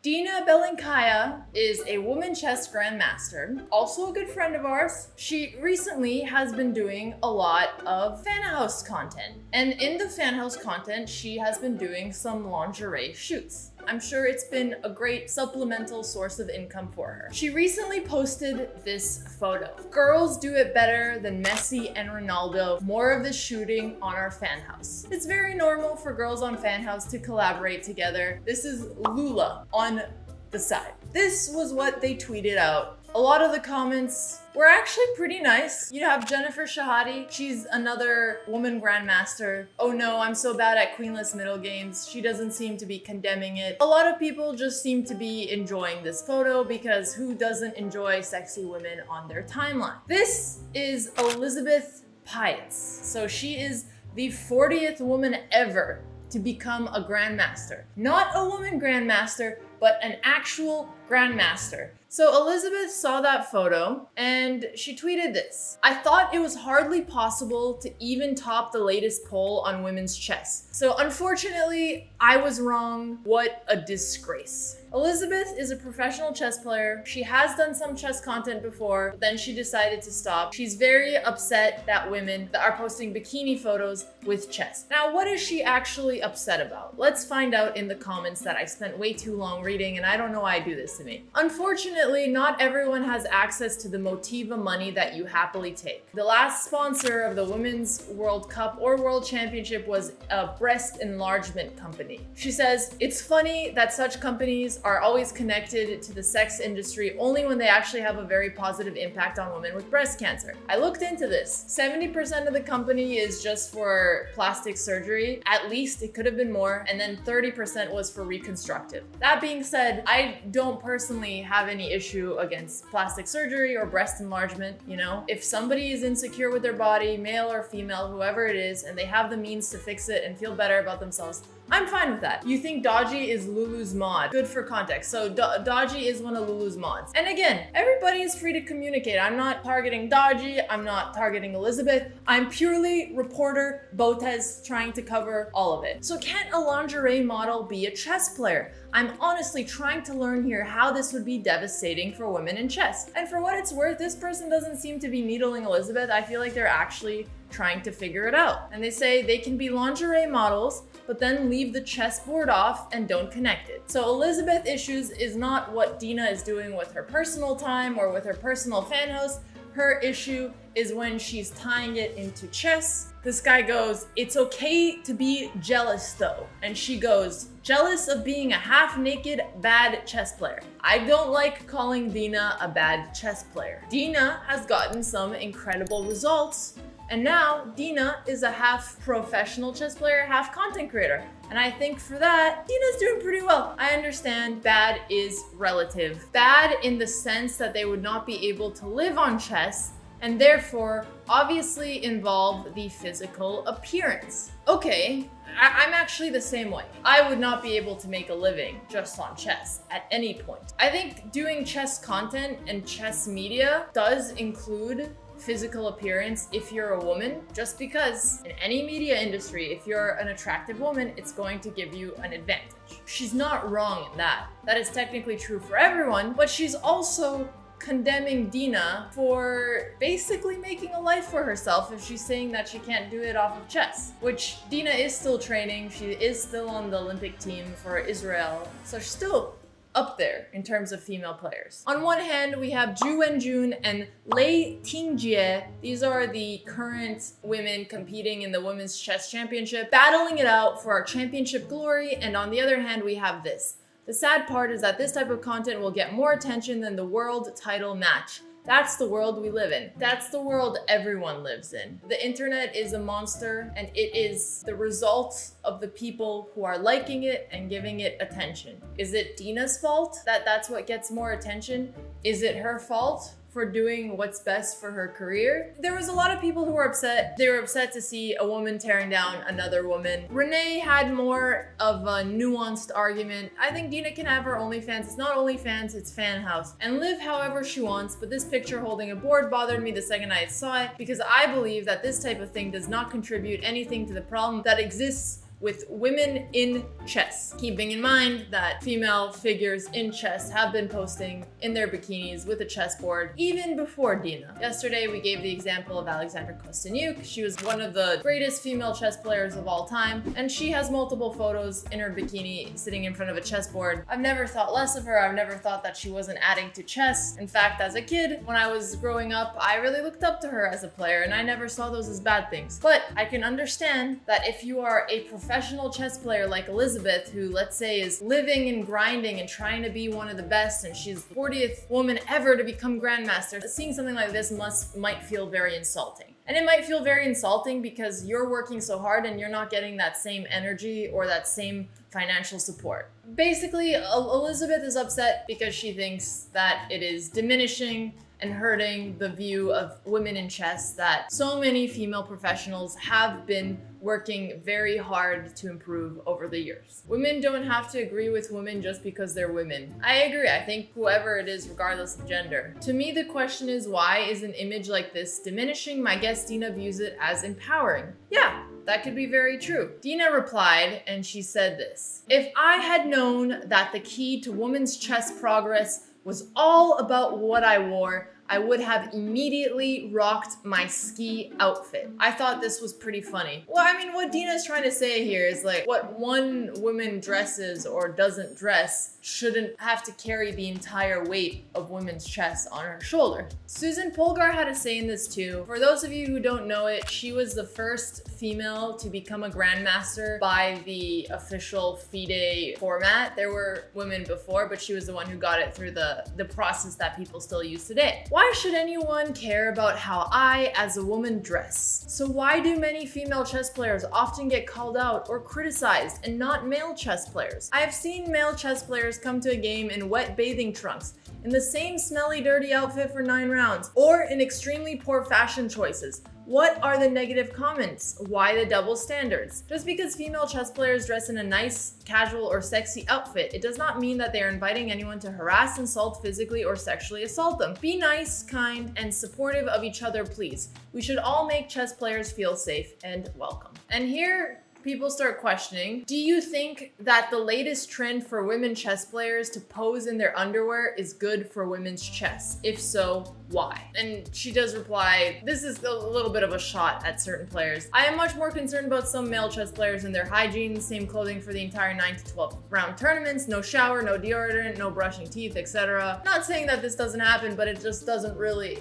Dina Bellincaya is a woman chess grandmaster, also a good friend of ours. She recently has been doing a lot of Fanhouse content. And in the Fanhouse content, she has been doing some lingerie shoots. I'm sure it's been a great supplemental source of income for her. She recently posted this photo. Girls do it better than Messi and Ronaldo. More of the shooting on our Fanhouse. It's very normal for girls on Fanhouse to collaborate together. This is Lula on the side. This was what they tweeted out. A lot of the comments were actually pretty nice. You have Jennifer Shahadi. She's another woman grandmaster. Oh no, I'm so bad at queenless middle games. She doesn't seem to be condemning it. A lot of people just seem to be enjoying this photo because who doesn't enjoy sexy women on their timeline? This is Elizabeth Pyatt. So she is the 40th woman ever to become a grandmaster. Not a woman grandmaster, but an actual grandmaster. So Elizabeth saw that photo and she tweeted this. I thought it was hardly possible to even top the latest poll on women's chess. So unfortunately, I was wrong. What a disgrace. Elizabeth is a professional chess player. She has done some chess content before, but then she decided to stop. She's very upset that women are posting bikini photos with chess. Now, what is she actually upset about? Let's find out in the comments that I spent way too long reading, and I don't know why I do this to me. Unfortunately, not everyone has access to the Motiva money that you happily take. The last sponsor of the Women's World Cup or World Championship was a breast enlargement company. She says, it's funny that such companies are always connected to the sex industry only when they actually have a very positive impact on women with breast cancer. I looked into this. 70% of the company is just for plastic surgery. At least it could have been more. And then 30% was for reconstructive. That being said, I don't personally have any issue against plastic surgery or breast enlargement. You know, if somebody is insecure with their body, male or female, whoever it is, and they have the means to fix it and feel better about themselves, I'm fine with that. You think Dodgy is Lulu's mod. Good for context. So Dodgy is one of Lulu's mods. And again, everybody is free to communicate. I'm not targeting Dodgy. I'm not targeting Elizabeth. I'm purely reporter Botez trying to cover all of it. So can't a lingerie model be a chess player? I'm honestly trying to learn here how this would be devastating for women in chess. And for what it's worth, this person doesn't seem to be needling Elizabeth. I feel like they're actually trying to figure it out. And they say they can be lingerie models, but then leave the chessboard off and don't connect it. So Elizabeth issues is not what Dina is doing with her personal time or with her personal Fanhouse. Her issue is when she's tying it into chess. This guy goes, it's okay to be jealous though. And she goes, jealous of being a half-naked bad chess player. I don't like calling Dina a bad chess player. Dina has gotten some incredible results. And now Dina is a half professional chess player, half content creator. And I think for that, Dina's doing pretty well. I understand bad is relative. Bad in the sense that they would not be able to live on chess and therefore obviously involve the physical appearance. Okay, I'm actually the same way. I would not be able to make a living just on chess at any point. I think doing chess content and chess media does include physical appearance if you're a woman, just because in any media industry, if you're an attractive woman, it's going to give you an advantage. She's not wrong in that. That is technically true for everyone, but she's also condemning Dina for basically making a life for herself if she's saying that she can't do it off of chess, which Dina is still training. She is still on the Olympic team for Israel, so she's still up there in terms of female players. On one hand, we have Ju Wenjun and Lei Tingjie. These are the current women competing in the Women's Chess Championship, battling it out for our championship glory. And on the other hand, we have this. The sad part is that this type of content will get more attention than the world title match. That's the world we live in. That's the world everyone lives in. The internet is a monster, and it is the result of the people who are liking it and giving it attention. Is it Dina's fault that that's what gets more attention? Is it her fault for doing what's best for her career? There was a lot of people who were upset. They were upset to see a woman tearing down another woman. Renee had more of a nuanced argument. I think Dina can have her OnlyFans. It's not OnlyFans, it's Fanhouse. And live however she wants, but this picture holding a board bothered me the second I saw it because I believe that this type of thing does not contribute anything to the problem that exists with women in chess, keeping in mind that female figures in chess have been posting in their bikinis with a chessboard even before Dina. Yesterday, we gave the example of Alexandra Kostyniuk. She was one of the greatest female chess players of all time, and she has multiple photos in her bikini sitting in front of a chessboard. I've never thought less of her. I've never thought that she wasn't adding to chess. In fact, as a kid, when I was growing up, I really looked up to her as a player, and I never saw those as bad things. But I can understand that if you are a professional chess player like Elizabeth, who let's say is living and grinding and trying to be one of the best, and she's the 40th woman ever to become grandmaster, seeing something like this might feel very insulting. And it might feel very insulting because you're working so hard and you're not getting that same energy or that same financial support. Basically, Elizabeth is upset because she thinks that it is diminishing and hurting the view of women in chess that so many female professionals have been working very hard to improve over the years. Women don't have to agree with women just because they're women. I agree. I think whoever it is, regardless of gender. To me, the question is, why is an image like this diminishing? My guest Dina views it as empowering. Yeah, that could be very true. Dina replied, and she said this: "If I had known that the key to women's chess progress was all about what I wore, I would have immediately rocked my ski outfit." I thought this was pretty funny. Well, I mean, what Dina's trying to say here is like, what one woman dresses or doesn't dress shouldn't have to carry the entire weight of women's chess on her shoulder. Susan Polgar had a say in this too. For those of you who don't know it, she was the first female to become a grandmaster by the official FIDE format. There were women before, but she was the one who got it through the process that people still use today. Why should anyone care about how I, as a woman, dress? So why do many female chess players often get called out or criticized and not male chess players? I have seen male chess players come to a game in wet bathing trunks, in the same smelly, dirty outfit for 9 rounds, or in extremely poor fashion choices. What are the negative comments? Why the double standards? Just because female chess players dress in a nice, casual, or sexy outfit, it does not mean that they are inviting anyone to harass, insult, physically, or sexually assault them. Be nice, kind, and supportive of each other, please. We should all make chess players feel safe and welcome. And here, people start questioning, do you think that the latest trend for women chess players to pose in their underwear is good for women's chess? If so, why? And she does reply, this is a little bit of a shot at certain players. I am much more concerned about some male chess players and their hygiene, same clothing for the entire 9 to 12 round tournaments, no shower, no deodorant, no brushing teeth, etc. Not saying that this doesn't happen, but it just doesn't really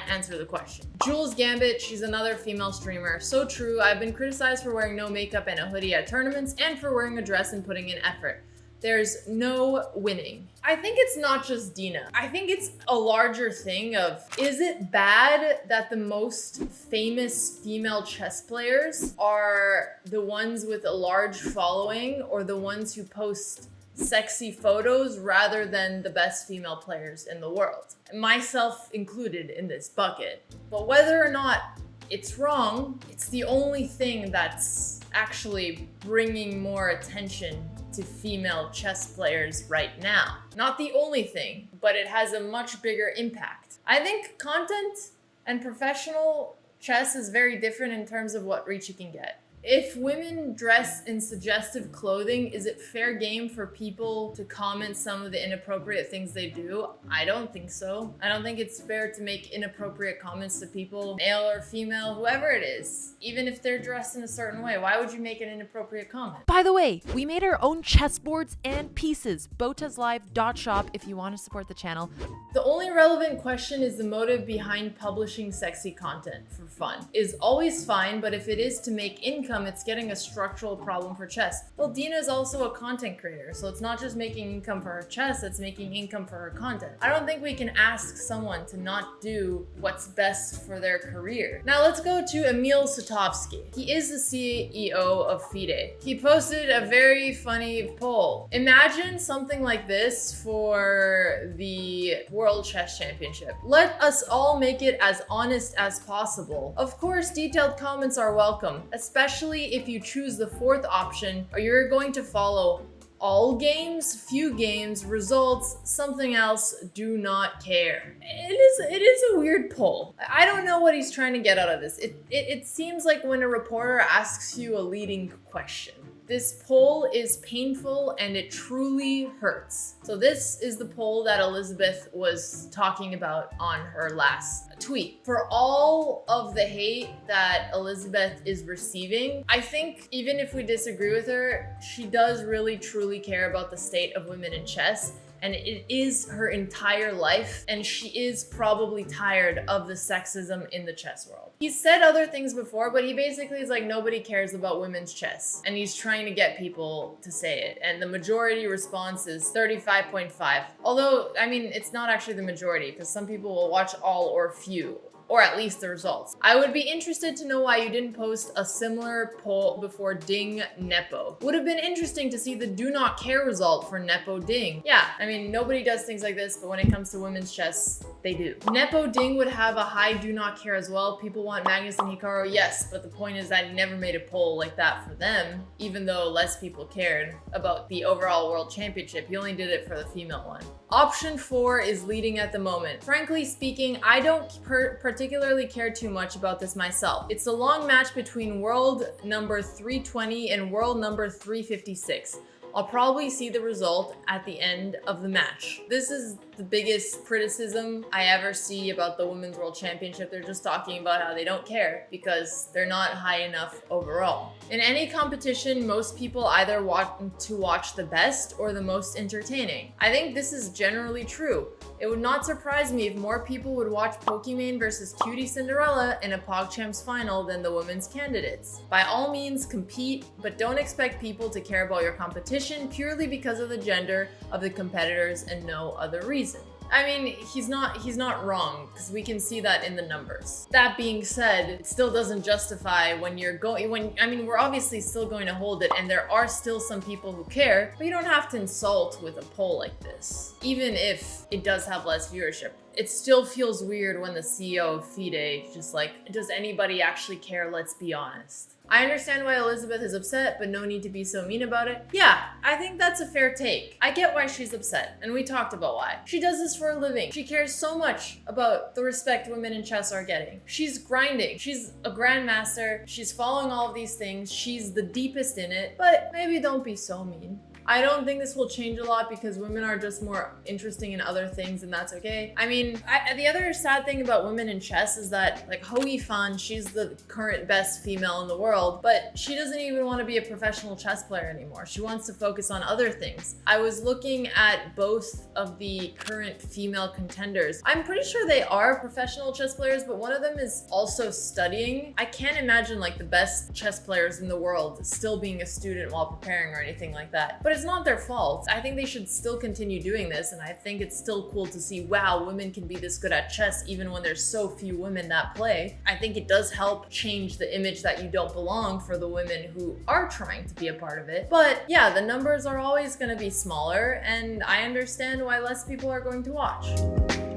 answer the question. Jules Gambit, she's another female streamer. So true, I've been criticized for wearing no makeup and a hoodie at tournaments and for wearing a dress and putting in effort. There's no winning. I think it's not just Dina. I think it's a larger thing of, is it bad that the most famous female chess players are the ones with a large following or the ones who post sexy photos rather than the best female players in the world? Myself included in this bucket. But whether or not it's wrong, it's the only thing that's actually bringing more attention to female chess players right now. Not the only thing, but it has a much bigger impact. I think content and professional chess is very different in terms of what reach you can get. If women dress in suggestive clothing, is it fair game for people to comment some of the inappropriate things they do? I don't think so. I don't think it's fair to make inappropriate comments to people, male or female, whoever it is. Even if they're dressed in a certain way, why would you make an inappropriate comment? By the way, we made our own chessboards and pieces. BotezLive.shop if you want to support the channel. The only relevant question is the motive behind publishing sexy content for fun. Is always fine, but if it is to make income, it's getting a structural problem for chess. Well, Dina is also a content creator, so it's not just making income for her chess, it's making income for her content. I don't think we can ask someone to not do what's best for their career. Now let's go to Emil Sutovsky. He is the CEO of FIDE. He posted a very funny poll. Imagine something like this for the World Chess Championship. Let us all make it as honest as possible. Of course, detailed comments are welcome, especially if you choose the 4th option, or you're going to follow all games, few games, results, something else, do not care. It is a weird poll. I don't know what he's trying to get out of this. It seems like when a reporter asks you a leading question. This poll is painful and it truly hurts. So this is the poll that Elizabeth was talking about on her last tweet. For all of the hate that Elizabeth is receiving, I think even if we disagree with her, she does really truly care about the state of women in chess. And it is her entire life, and she is probably tired of the sexism in the chess world. He's said other things before, but he basically is like, nobody cares about women's chess. And he's trying to get people to say it. And the majority response is 35.5. Although, I mean, it's not actually the majority, because some people will watch all or few, or at least the results. I would be interested to know why you didn't post a similar poll before Ding Nepo. Would have been interesting to see the do not care result for Nepo Ding. Yeah, I mean, nobody does things like this, but when it comes to women's chess, they do. Nepo Ding would have a high do not care as well. People want Magnus and Hikaru, yes, but the point is that he never made a poll like that for them, even though less people cared about the overall world championship. He only did it for the female one. Option 4 is leading at the moment. Frankly speaking, I don't particularly care too much about this myself. It's a long match between world number 320 and world number 356. I'll probably see the result at the end of the match. This is the biggest criticism I ever see about the Women's World Championship. They're just talking about how they don't care because they're not high enough overall. In any competition, most people either want to watch the best or the most entertaining. I think this is generally true. It would not surprise me if more people would watch Pokimane versus Cutie Cinderella in a PogChamps final than the women's candidates. By all means, compete, but don't expect people to care about your competition purely because of the gender of the competitors and no other reason. I mean, he's not wrong, because we can see that in the numbers. That being said, it still doesn't justify we're obviously still going to hold it, and there are still some people who care, but you don't have to insult with a poll like this. Even if it does have less viewership, it still feels weird when the CEO of FIDE is just like, does anybody actually care? Let's be honest. I understand why Elizabeth is upset, but no need to be so mean about it. Yeah, I think that's a fair take. I get why she's upset, and we talked about why. She does this for a living. She cares so much about the respect women in chess are getting. She's grinding. She's a grandmaster. She's following all of these things. She's the deepest in it, but maybe don't be so mean. I don't think this will change a lot because women are just more interesting in other things, and that's okay. I mean, the other sad thing about women in chess is that, like, Hou Fan, she's the current best female in the world, but she doesn't even want to be a professional chess player anymore. She wants to focus on other things. I was looking at both of the current female contenders. I'm pretty sure they are professional chess players, but one of them is also studying. I can't imagine, like, the best chess players in the world still being a student while preparing or anything like that. But it's not their fault. I think they should still continue doing this, and I think it's still cool to see, wow, women can be this good at chess even when there's so few women that play. I think it does help change the image that you don't belong for the women who are trying to be a part of it. But yeah, the numbers are always going to be smaller, and I understand why less people are going to watch.